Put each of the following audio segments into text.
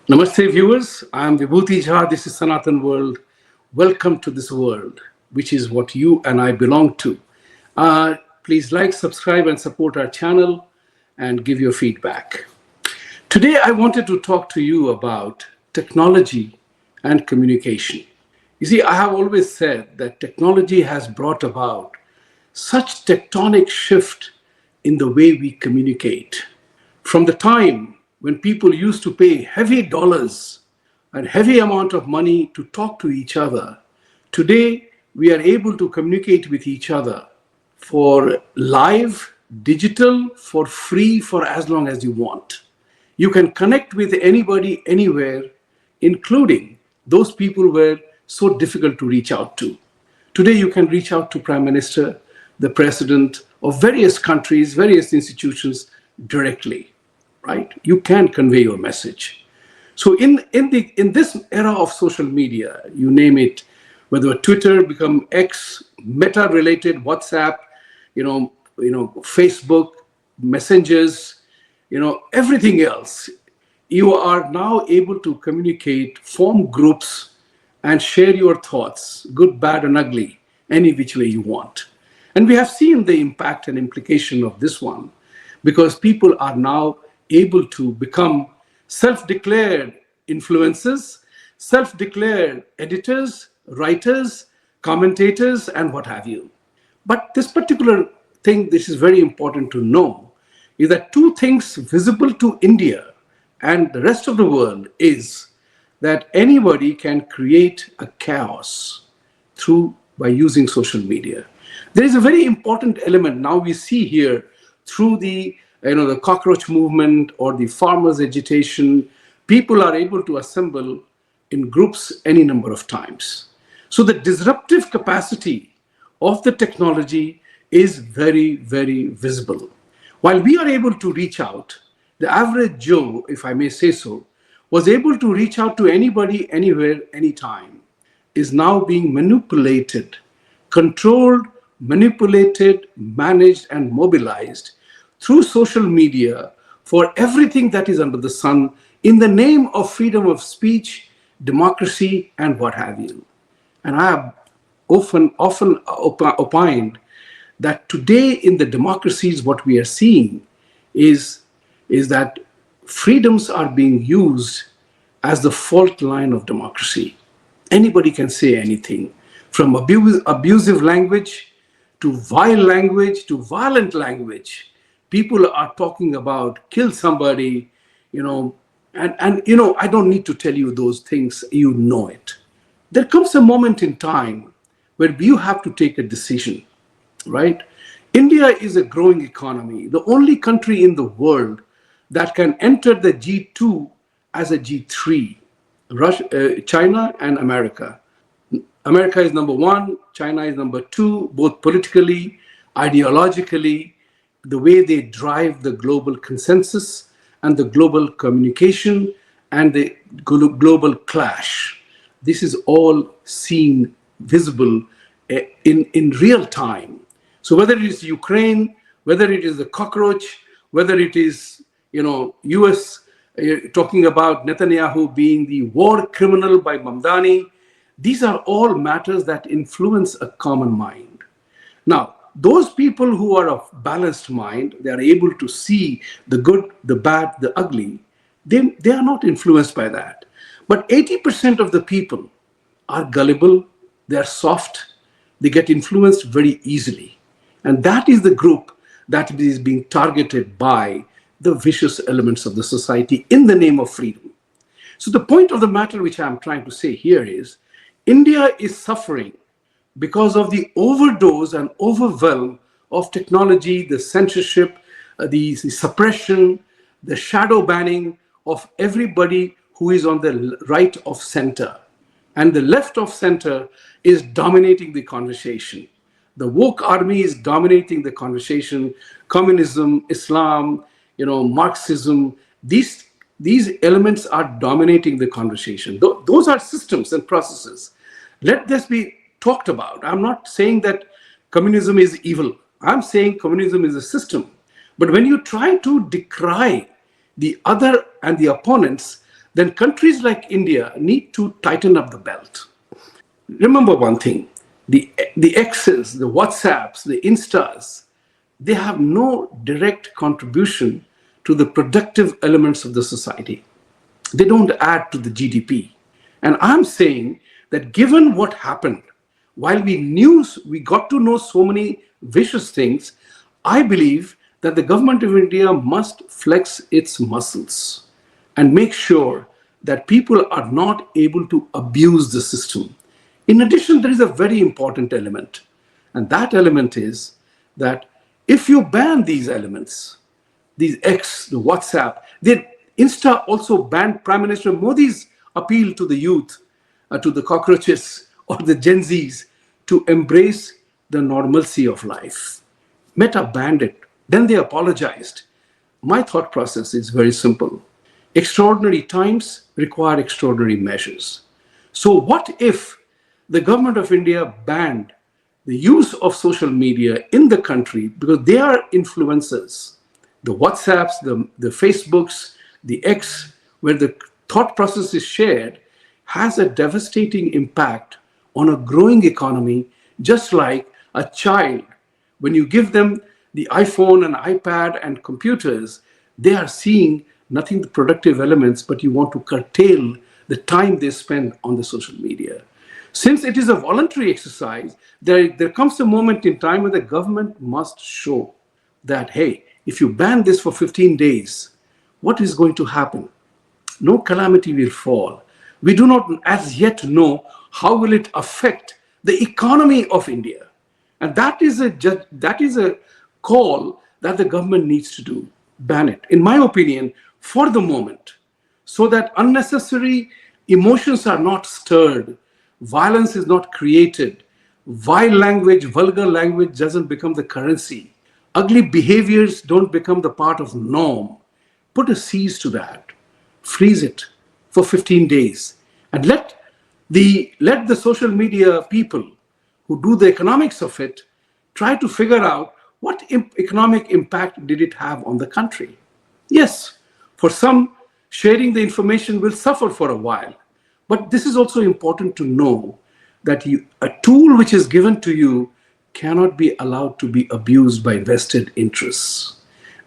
Namaste, viewers. I am Vibhuti Jha. This is Sanatan world. Welcome to this world, which is what you and I belong to. Please like, subscribe, and support our channel and give your feedback. Today, I wanted to talk to you about technology and communication. You see, I have always said that technology has brought about such tectonic shift in the way we communicate. From the time when people used to pay heavy dollars and heavy amount of money to talk to each other, today we are able to communicate with each other for live, digital, for free, for as long as you want. You can connect with anybody, anywhere, including those people who were so difficult to reach out to. Today you can reach out to Prime Minister, the President of various countries, various institutions directly, right? You can convey your message. So in this era of social media, you name it, whether Twitter become X, Meta related, WhatsApp, Facebook, messengers, everything else, you are now able to communicate, form groups, and share your thoughts, good, bad, and ugly, any which way you want. And we have seen the impact and implication of this one, because people are now able to become self-declared influencers, self-declared editors, writers, commentators, and what have you. But this particular thing, this is very important to know, is that two things visible to India and the rest of the world is that anybody can create a chaos by using social media. There is a very important element now we see here through the cockroach movement or the farmers' agitation. People are able to assemble in groups any number of times. So the disruptive capacity of the technology is very, very visible. While we are able to reach out, the average Joe, if I may say so, was able to reach out to anybody, anywhere, anytime, is now being manipulated, controlled, manipulated, managed, and mobilized through social media for everything that is under the sun in the name of freedom of speech, democracy, and what have you. And I have often opined that today in the democracies, what we are seeing is that freedoms are being used as the fault line of democracy. Anybody can say anything, from abusive language to vile language to violent language. People are talking about kill somebody, and I don't need to tell you those things, you know it. There comes a moment in time where you have to take a decision, right? India is a growing economy, the only country in the world that can enter the G2 as a G3, China and America. America is number one, China is number two, both politically, ideologically, the way they drive the global consensus and the global communication and the global clash. This is all seen, visible in real time. So whether it is Ukraine, whether it is the cockroach, whether it is US talking about Netanyahu being the war criminal by Mamdani, these are all matters that influence a common mind. Now, those people who are of balanced mind, they are able to see the good, the bad, the ugly, they are not influenced by that. But 80% of the people are gullible, they are soft, they get influenced very easily. And that is the group that is being targeted by the vicious elements of the society in the name of freedom. So the point of the matter which I'm trying to say here is, India is suffering because of the overdose and overwhelm of technology, the censorship, the suppression, the shadow banning of everybody who is on the right of center. And the left of center is dominating the conversation. The woke army is dominating the conversation. Communism, Islam, Marxism, these elements are dominating the conversation. Those are systems and processes. Let this be talked about. I'm not saying that communism is evil. I'm saying communism is a system. But when you try to decry the other and the opponents, then countries like India need to tighten up the belt. Remember one thing, the X's, the WhatsApps, the Instas, they have no direct contribution to the productive elements of the society. They don't add to the GDP. And I'm saying that given what happened, while we got to know so many vicious things, I believe that the government of India must flex its muscles and make sure that people are not able to abuse the system. In addition, there is a very important element, and that element is that if you ban these elements, these X, the WhatsApp, the Insta also banned Prime Minister Modi's appeal to the youth, to the cockroaches or the Gen Zs to embrace the normalcy of life. Meta banned it. Then they apologized. My thought process is very simple. Extraordinary times require extraordinary measures. So, what if the government of India banned the use of social media in the country because they are influencers? The WhatsApps, the Facebooks, the X, where the thought process is shared, has a devastating impact on a growing economy, just like a child. When you give them the iPhone and iPad and computers, they are seeing nothing but productive elements, but you want to curtail the time they spend on the social media. Since it is a voluntary exercise, there comes a moment in time when the government must show that, hey, if you ban this for 15 days, what is going to happen? No calamity will fall. We do not as yet know how will it affect the economy of India. And that is a call that the government needs to do. Ban it, in my opinion, for the moment, so that unnecessary emotions are not stirred, violence is not created, vile language, vulgar language doesn't become the currency, ugly behaviors don't become the part of norm. Put a cease to that. Freeze it for 15 days and let the social media people who do the economics of it try to figure out what economic impact did it have on the country. Yes, for some, sharing the information will suffer for a while. But this is also important to know that a tool which is given to you cannot be allowed to be abused by vested interests.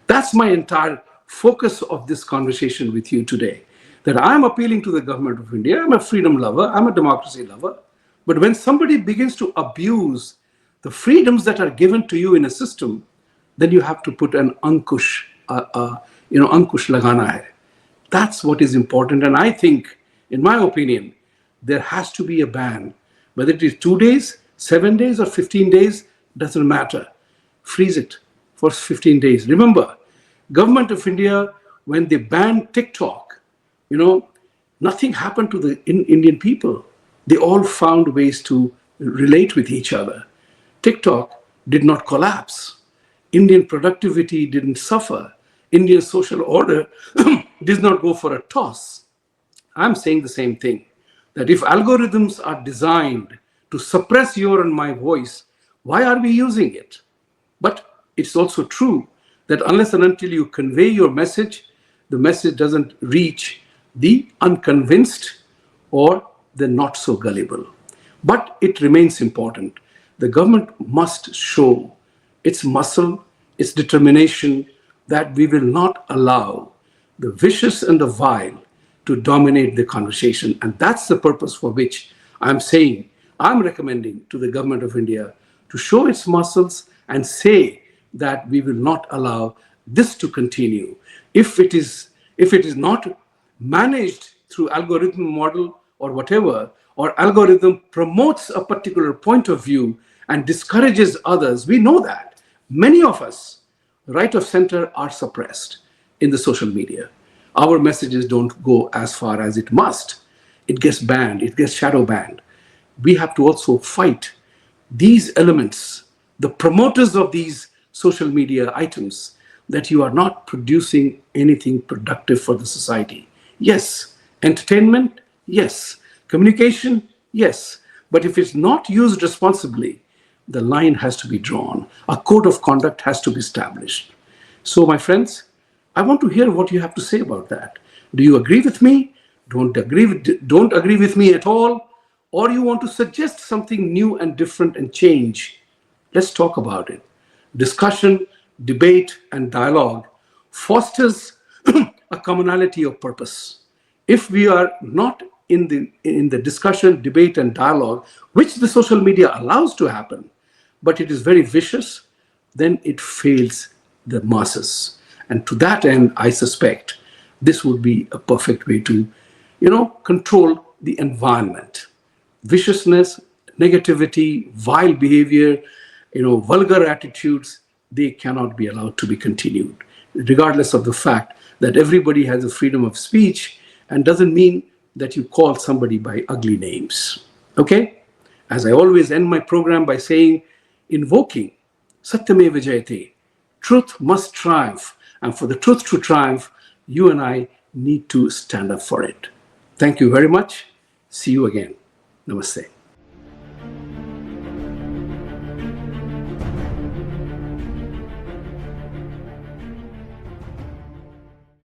That's my entire focus of this conversation with you today. That I'm appealing to the government of India. I'm a freedom lover. I'm a democracy lover. But when somebody begins to abuse the freedoms that are given to you in a system, then you have to put an ankush, ankush lagana hai. That's what is important. And I think, in my opinion, there has to be a ban. Whether it is 2 days, 7 days, or 15 days, doesn't matter. Freeze it for 15 days. Remember, government of India, when they banned TikTok, nothing happened to the Indian people. They all found ways to relate with each other. TikTok did not collapse. Indian productivity didn't suffer. Indian social order did not go for a toss. I'm saying the same thing, that if algorithms are designed to suppress your and my voice, why are we using it? But it's also true that unless and until you convey your message, the message doesn't reach the unconvinced or the not so gullible. But it remains important. The government must show its muscle, its determination that we will not allow the vicious and the vile to dominate the conversation. And that's the purpose for which I'm recommending to the government of India to show its muscles and say that we will not allow this to continue. If it is not managed through algorithm model or whatever, or algorithm promotes a particular point of view and discourages others, we know that many of us, right of center, are suppressed in the social media. Our messages don't go as far as it must. It gets banned, it gets shadow banned. We have to also fight these elements, the promoters of these social media items, that you are not producing anything productive for the society. Yes, entertainment, yes. Communication, yes. But if it's not used responsibly, the line has to be drawn. A code of conduct has to be established. So, my friends, I want to hear what you have to say about that. Do you agree with me don't agree with me at all, or you want to suggest something new and different and change, let's talk about it. Discussion, debate, and dialogue fosters a commonality of purpose. If we are not in the discussion, debate, and dialogue, which the social media allows to happen, but it is very vicious, then it fails the masses. And to that end, I suspect this would be a perfect way to, control the environment. Viciousness, negativity, vile behavior, vulgar attitudes, they cannot be allowed to be continued, regardless of the fact that everybody has a freedom of speech and doesn't mean that you call somebody by ugly names. Okay? As I always end my program by saying, invoking Satyameva Jayate, truth must triumph. And for the truth to triumph, you and I need to stand up for it. Thank you very much. See you again. Namaste.